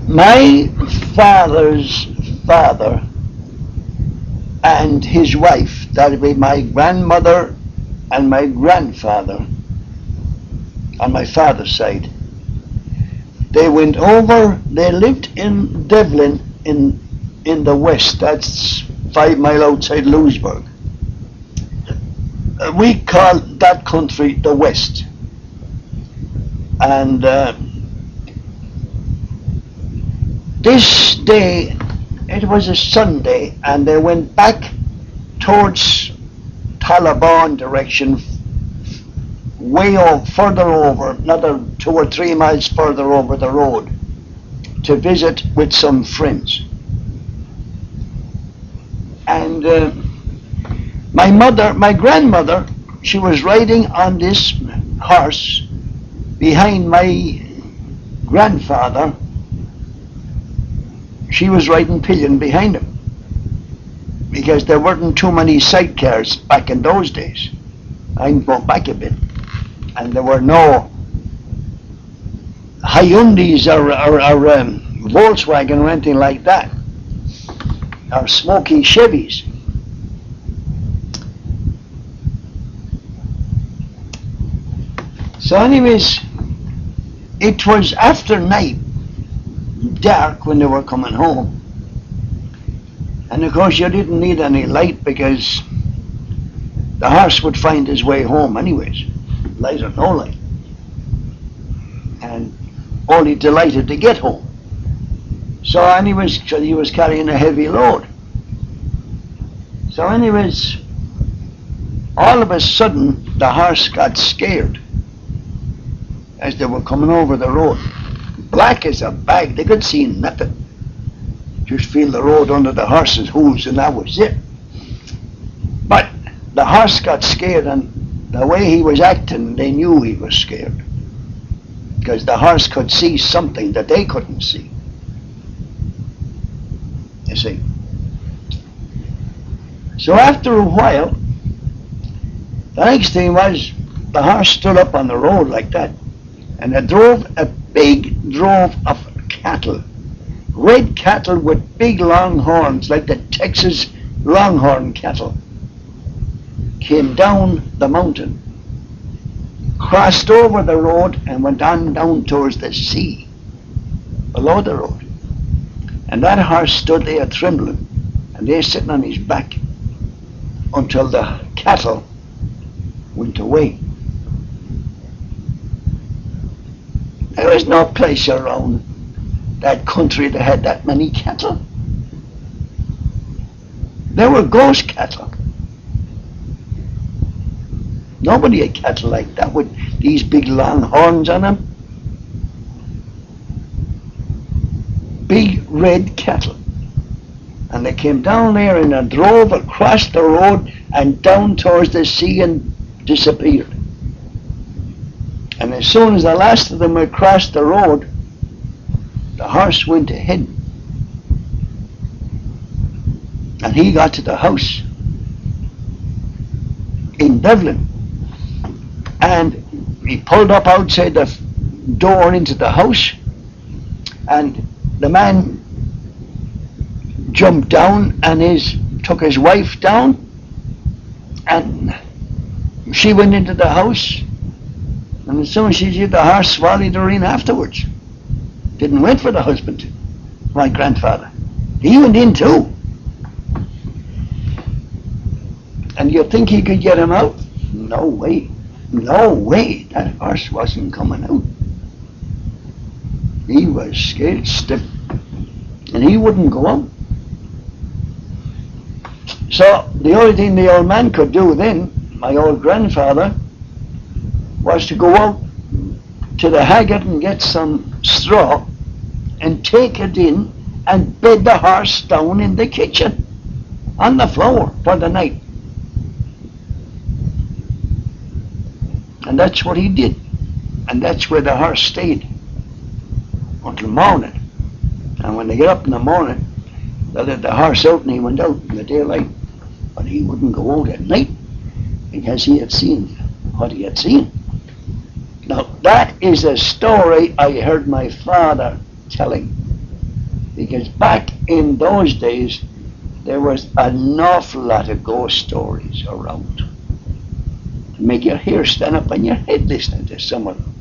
My father's father and his wife, that would be my grandmother and my grandfather on my father's side, they went over, they lived in Devlin in the west, that's 5 miles outside Louisburg. We call that country the West. And this day, it was a Sunday, and they went back towards Taliban direction, further over, another 2 or 3 miles further over the road, to visit with some friends. And my grandmother, she was riding on this horse behind my grandfather. She was riding pillion behind him, because there weren't too many sidecars back in those days. I'm going back a bit, and there were no Hyundais or Volkswagen or anything like that, or smoky Chevys. So anyways, it was after night, dark, when they were coming home. And of course you didn't need any light, because the horse would find his way home anyways, light or no light. And only delighted to get home. So anyways, he was carrying a heavy load. So anyways, all of a sudden the horse got scared as they were coming over the road. Black as a bag, they could see nothing. Just feel the road under the horse's hooves, and that was it. But the horse got scared, and the way he was acting, they knew he was scared, because the horse could see something that they couldn't see. You see. So after a while, the next thing was, the horse stood up on the road like that, and it drove a big drove of cattle, red cattle with big long horns, like the Texas longhorn cattle, came down the mountain, crossed over the road, and went on down towards the sea below the road. And that horse stood there trembling, and they sitting on his back, until the cattle went away. There was no place around that country that had that many cattle. They were ghost cattle. Nobody had cattle like that with these big long horns on them. Big red cattle. And they came down there in a drove across the road and down towards the sea and disappeared. And as soon as the last of them had crossed the road, the horse went ahead. And he got to the house in Devlin. And he pulled up outside the door into the house, and the man jumped down and took his wife down, and she went into the house, and as soon as she did, the horse swallowed her in afterwards. Didn't wait for the husband, my grandfather. He went in too. And you think he could get him out? No way. No way. That horse wasn't coming out. He was scared stiff, and he wouldn't go out. So the only thing the old man could do then, my old grandfather, was to go out to the haggard and get some straw and take it in and bed the horse down in the kitchen on the floor for the night. And that's what he did. And that's where the horse stayed until morning. And when they get up in the morning, they let the horse out, and he went out in the daylight. But he wouldn't go out at night, because he had seen what he had seen. Now, that is a story I heard my father telling. Because back in those days, there was an awful lot of ghost stories around. To make your hair stand up on your head listening to some of them.